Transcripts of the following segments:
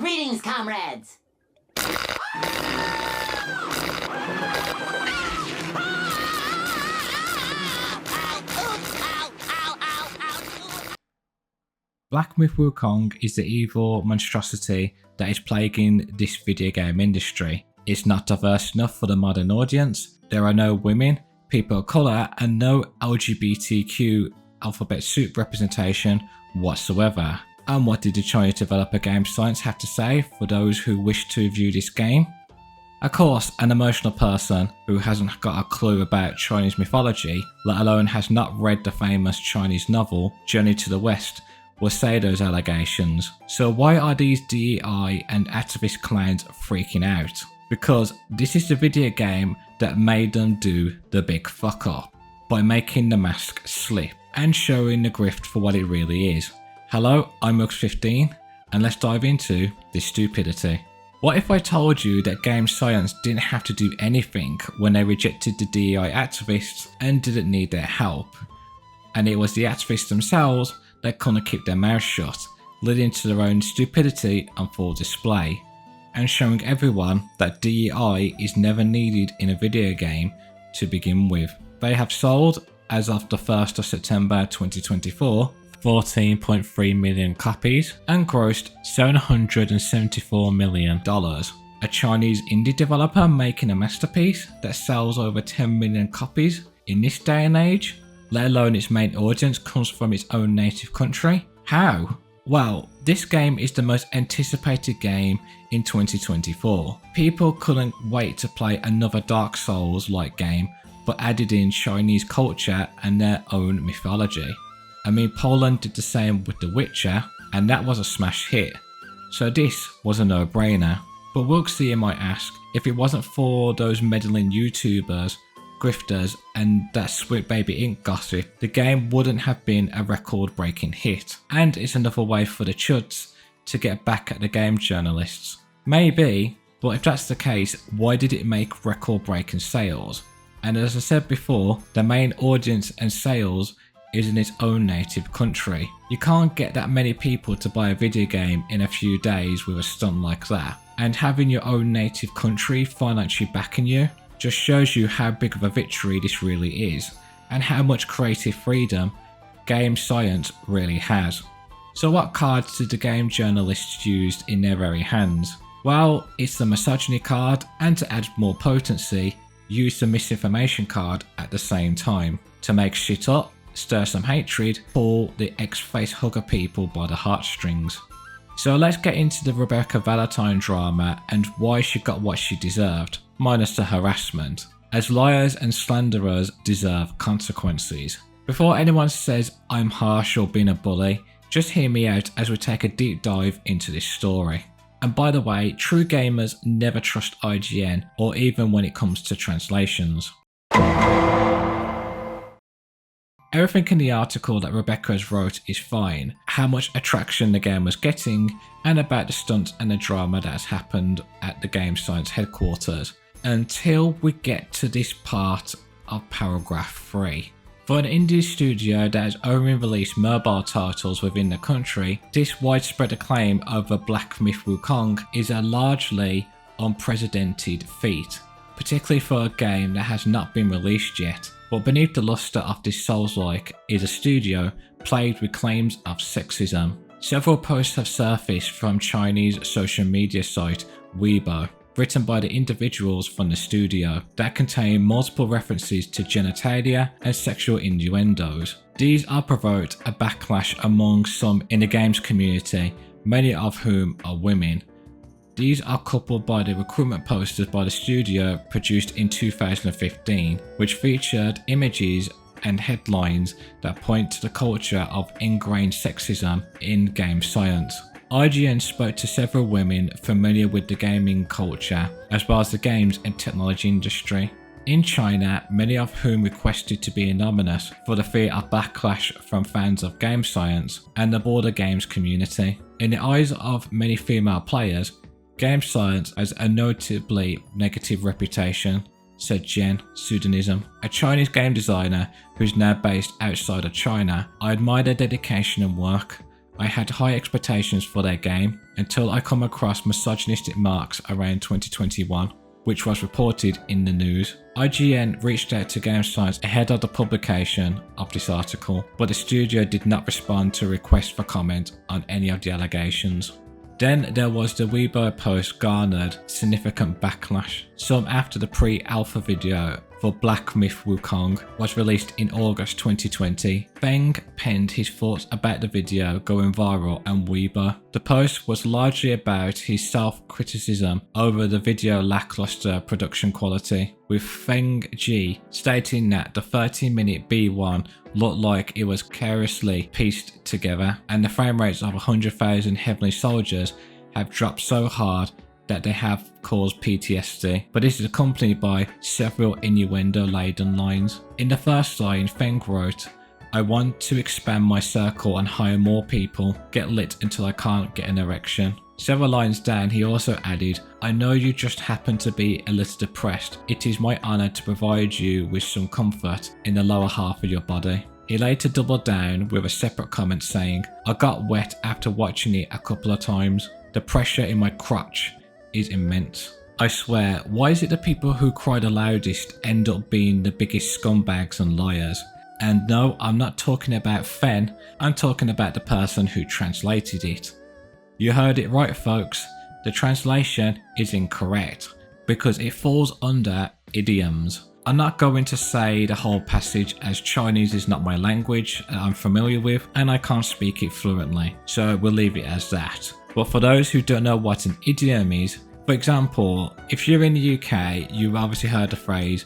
Greetings, comrades! Black Myth Wukong is the evil monstrosity that is plaguing this video game industry. It's not diverse enough for the modern audience, there are no women, people of colour and no LGBTQ alphabet soup representation whatsoever. And what did the Chinese developer Game Science have to say for those who wish to view this game? Of course, an emotional person who hasn't got a clue about Chinese mythology, let alone has not read the famous Chinese novel Journey to the West, will say those allegations. So why are these DEI and activist clowns freaking out? Because this is the video game that made them do the big fuck up by making the mask slip and showing the grift for what it really is. Hello, I'm Mux15 and let's dive into this stupidity. What if I told you that Game Science didn't have to do anything when they rejected the DEI activists and didn't need their help, and it was the activists themselves that couldn't keep their mouths shut, leading to their own stupidity on full display, and showing everyone that DEI is never needed in a video game to begin with. They have sold, as of the 1st of September 2024, 14.3 million copies and grossed $774 million. A Chinese indie developer making a masterpiece that sells over 10 million copies in this day and age, let alone its main audience comes from its own native country? How? Well, this game is the most anticipated game in 2024. People couldn't wait to play another Dark Souls-like game, but added in Chinese culture and their own mythology. I mean, Poland did the same with The Witcher, and that was a smash hit. So this was a no-brainer. But Wilksy might ask, if it wasn't for those meddling YouTubers, grifters and that Sweet Baby Inc gossip, the game wouldn't have been a record-breaking hit. And it's another way for the chuds to get back at the game journalists. Maybe, but if that's the case, why did it make record-breaking sales? And as I said before, the main audience and sales is in its own native country. You can't get that many people to buy a video game in a few days with a stunt like that. And having your own native country financially backing you just shows you how big of a victory this really is, and how much creative freedom Game Science really has. So what cards did the game journalists use in their very hands? Well, it's the misogyny card, and to add more potency, use the misinformation card at the same time, to make shit up, stir some hatred, pull the ex-face hugger people by the heartstrings. So let's get into the Rebekah Valentine drama and why she got what she deserved, minus the harassment, as liars and slanderers deserve consequences. Before anyone says I'm harsh or being a bully, just hear me out as we take a deep dive into this story. And by the way, true gamers never trust IGN, or even when it comes to translations. Everything in the article that Rebekah has wrote is fine, how much attraction the game was getting, and about the stunts and the drama that has happened at the Game Science headquarters, until we get to this part of paragraph 3. For an indie studio that has only released mobile titles within the country, this widespread acclaim over Black Myth Wukong is a largely unprecedented feat, particularly for a game that has not been released yet. But beneath the luster of this Souls-like is a studio plagued with claims of sexism. Several posts have surfaced from Chinese social media site Weibo, written by the individuals from the studio, that contain multiple references to genitalia and sexual innuendos. These are provoked a backlash among some in the games community, many of whom are women. These are coupled by the recruitment posters by the studio produced in 2015, which featured images and headlines that point to the culture of ingrained sexism in Game Science. IGN spoke to several women familiar with the gaming culture, as well as the games and technology industry. In China, many of whom requested to be anonymous for the fear of backlash from fans of Game Science and the broader games community. In the eyes of many female players, Game Science has a notably negative reputation, said Jen Pseudonism, a Chinese game designer who is now based outside of China. I admire their dedication and work. I had high expectations for their game until I come across misogynistic marks around 2021, which was reported in the news. IGN reached out to Game Science ahead of the publication of this article, but the studio did not respond to requests for comment on any of the allegations. Then there was the Weibo post garnered significant backlash, some after the pre-alpha video for Black Myth Wukong was released in August 2020. Feng penned his thoughts about the video going viral on Weibo. The post was largely about his self-criticism over the video lackluster production quality, with Feng Ji stating that the 30-minute B1 looked like it was carelessly pieced together, and the frame rates of 100,000 Heavenly Soldiers have dropped so hard that they have caused PTSD, but this is accompanied by several innuendo-laden lines. In the first line, Feng wrote, "I want to expand my circle and hire more people, get lit until I can't get an erection." Several lines down, he also added, "I know you just happen to be a little depressed. It is my honour to provide you with some comfort in the lower half of your body." He later doubled down with a separate comment saying, "I got wet after watching it a couple of times. The pressure in my crotch is immense. I swear, why is it the people who cry the loudest end up being the biggest scumbags and liars?" And no, I'm not talking about Fen, I'm talking about the person who translated it. You heard it right, folks. The translation is incorrect because it falls under idioms. I'm not going to say the whole passage as Chinese is not my language I'm familiar with and I can't speak it fluently, so we'll leave it as that. But for those who don't know what an idiom is, for example, if you're in the UK, you've obviously heard the phrase,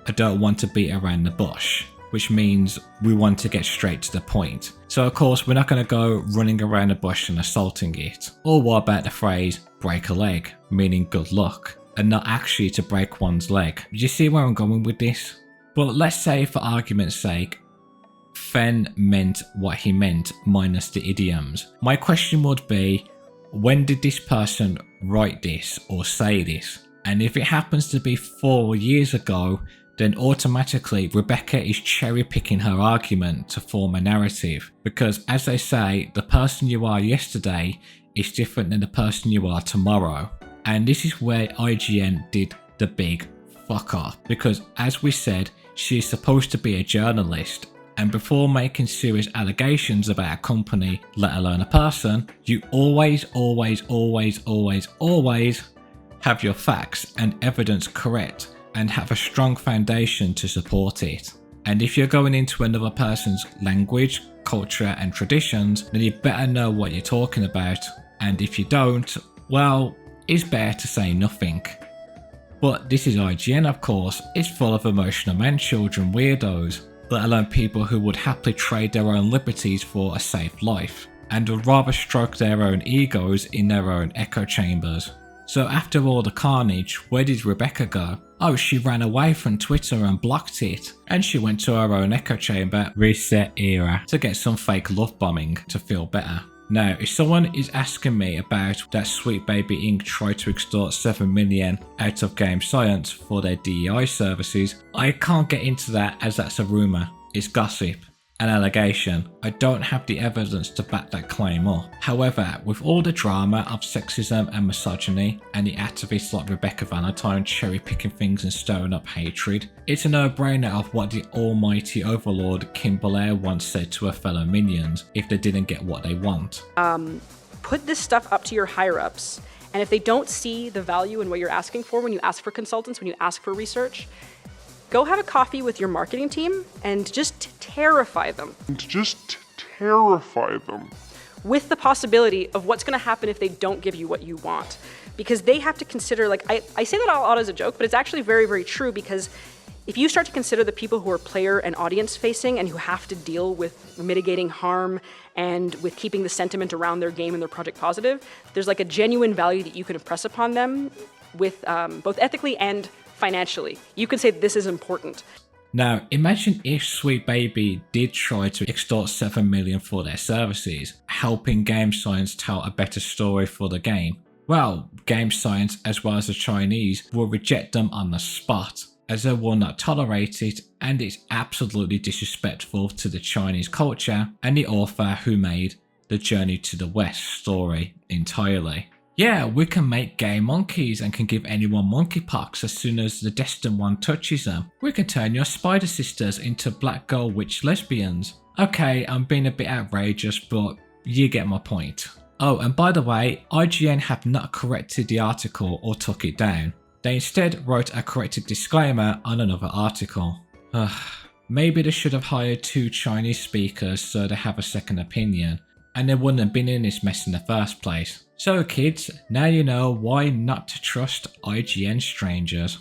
"I don't want to beat around the bush," which means we want to get straight to the point. So of course, we're not going to go running around the bush and assaulting it. Or what about the phrase, "break a leg," meaning good luck, and not actually to break one's leg? Do you see where I'm going with this? But let's say for argument's sake, Fen meant what he meant minus the idioms. My question would be, when did this person write this or say this? And if it happens to be 4 years ago, then automatically Rebekah is cherry picking her argument to form a narrative. Because as they say, the person you are yesterday is different than the person you are tomorrow. And this is where IGN did the big fuck off. Because as we said, she's supposed to be a journalist. And before making serious allegations about a company, let alone a person, you always have your facts and evidence correct and have a strong foundation to support it. And if you're going into another person's language, culture and traditions, then you better know what you're talking about. And if you don't, well, it's better to say nothing. But this is IGN, of course. It's full of emotional men, children, weirdos, let alone people who would happily trade their own liberties for a safe life, and would rather stroke their own egos in their own echo chambers. So after all the carnage, where did Rebekah go? Oh, she ran away from Twitter and blocked it, and she went to her own echo chamber, reset era, to get some fake love bombing to feel better. Now, if someone is asking me about that Sweet Baby Inc. tried to extort 7 million out of Game Science for their DEI services, I can't get into that as that's a rumour. It's gossip, an allegation. I don't have the evidence to back that claim up. However, with all the drama of sexism and misogyny and the activists like Rebekah Valentine cherry picking things and stirring up hatred, it's a no-brainer of what the almighty overlord Kim Belair once said to her fellow minions if they didn't get what they want. Put this stuff up to your higher-ups, and if they don't see the value in what you're asking for when you ask for consultants, when you ask for research, go have a coffee with your marketing team and just terrify them. With the possibility of what's going to happen if they don't give you what you want. Because they have to consider, like, I say that all as a joke, but it's actually very, very true, because if you start to consider the people who are player and audience facing and who have to deal with mitigating harm and with keeping the sentiment around their game and their project positive, there's like a genuine value that you can impress upon them with both ethically and financially. You can say this is important. Now, imagine if Sweet Baby did try to extort 7 million for their services, helping Game Science tell a better story for the game. Well, Game Science, as well as the Chinese, will reject them on the spot, as they will not tolerate it, and it's absolutely disrespectful to the Chinese culture and the author who made the Journey to the West story entirely. Yeah, we can make gay monkeys and can give anyone monkeypox as soon as the destined one touches them. We can turn your spider sisters into black girl witch lesbians. Okay, I'm being a bit outrageous, but you get my point. Oh, and by the way, IGN have not corrected the article or took it down. They instead wrote a corrected disclaimer on another article. Maybe they should have hired 2 Chinese speakers so they have a second opinion, and they wouldn't have been in this mess in the first place. So kids, now you know why not to trust IGN strangers.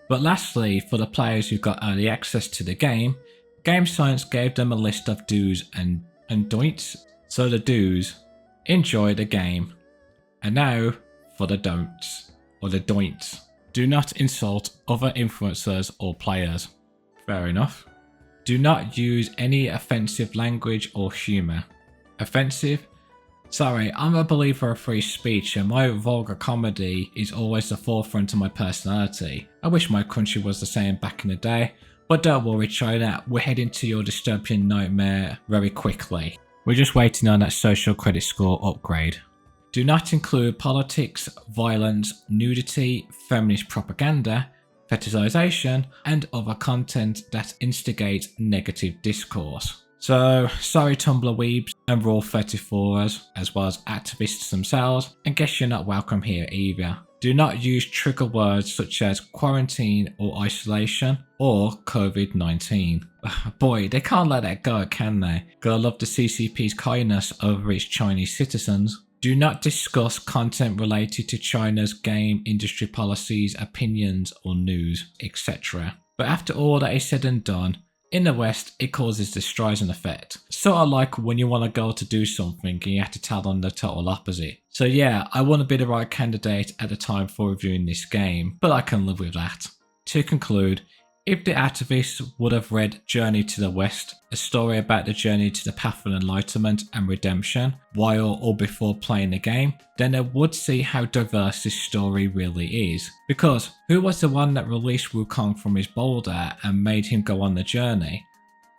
But lastly, for the players who got early access to the game, Game Science gave them a list of do's and don'ts. So the do's: enjoy the game. And now for the don'ts, or the doints. Do not insult other influencers or players. Fair enough. Do not use any offensive language or humour. Offensive? Sorry, I'm a believer of free speech and my vulgar comedy is always the forefront of my personality. I wish my country was the same back in the day, but don't worry China, we're heading to your dystopian nightmare very quickly. We're just waiting on that social credit score upgrade. Do not include politics, violence, nudity, feminist propaganda, fetishization, and other content that instigate negative discourse. So, sorry Tumblr weebs and raw 34ers, as well as activists themselves, and guess you're not welcome here either. Do not use trigger words such as quarantine or isolation or COVID-19. Boy, they can't let that go, can they? Gotta love the CCP's kindness over its Chinese citizens. Do not discuss content related to China's game industry policies, opinions or news, etc. But after all that is said and done, in the West, it causes the Streisand effect. Sort of like when you want a girl to do something and you have to tell them the total opposite. So yeah, I want to be the right candidate at the time for reviewing this game, but I can live with that. To conclude, if the activists would have read Journey to the West, a story about the journey to the path of enlightenment and redemption, while or before playing the game, then they would see how diverse this story really is. Because who was the one that released Wukong from his boulder and made him go on the journey?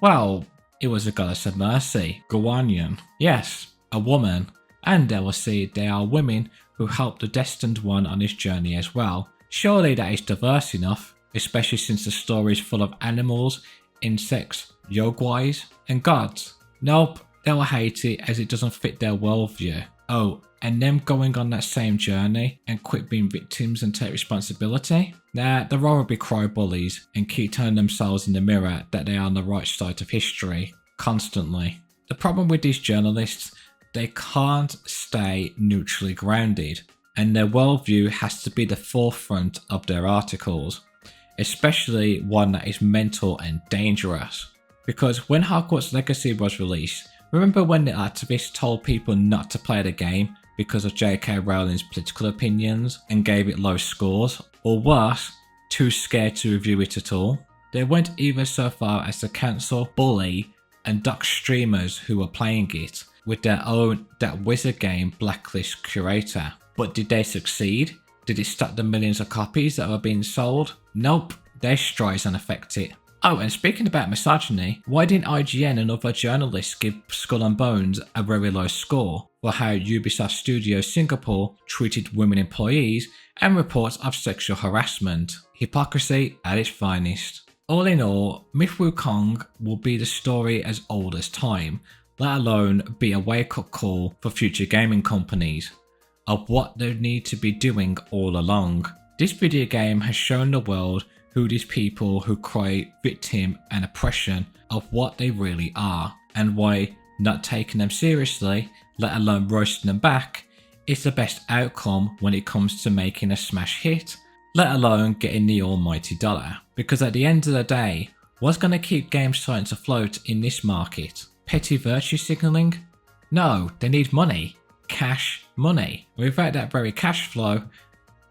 Well, it was a goddess of mercy, Guanyin. Yes, a woman. And they will see they are women who helped the destined one on his journey as well. Surely that is diverse enough. Especially since the story is full of animals, insects, yogwais, and gods. Nope, they'll hate it as it doesn't fit their worldview. Oh, and them going on that same journey and quit being victims and take responsibility? Nah, they'll rather be cry bullies and keep telling themselves in the mirror that they are on the right side of history, constantly. The problem with these journalists, they can't stay neutrally grounded, and their worldview has to be the forefront of their articles. Especially one that is mental and dangerous. Because when Hogwarts Legacy was released, remember when the activists told people not to play the game because of J.K. Rowling's political opinions and gave it low scores? Or worse, too scared to review it at all? They went even so far as to cancel, bully, and dox streamers who were playing it with their own That Wizard Game blacklist curator. But did they succeed? Did it stop the millions of copies that were being sold? Nope, their Streisand affect it. Oh, and speaking about misogyny, why didn't IGN and other journalists give Skull and Bones a very low score for how Ubisoft Studios Singapore treated women employees and reports of sexual harassment? Hypocrisy at its finest. All in all, Myth Wukong will be the story as old as time, let alone be a wake-up call for future gaming companies of what they need to be doing all along. This video game has shown the world who these people who cry victim and oppression of what they really are, and why not taking them seriously, let alone roasting them back, is the best outcome when it comes to making a smash hit, let alone getting the almighty dollar. Because at the end of the day, what's going to keep Game Science afloat in this market? Petty virtue signalling? No, they need money. Cash money. Without that very cash flow,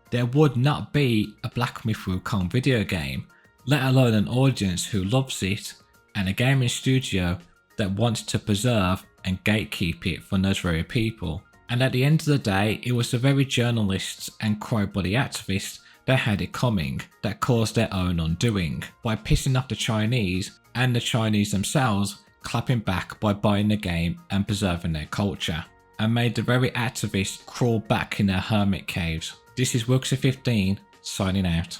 there would not be a Black Myth Wukong video game, let alone an audience who loves it and a gaming studio that wants to preserve and gatekeep it for those very people. And at the end of the day, it was the very journalists and crybody activists that had it coming, that caused their own undoing by pissing off the Chinese and the Chinese themselves clapping back by buying the game and preserving their culture, and made the very activists crawl back in their hermit caves. This is Wilkes15 signing out.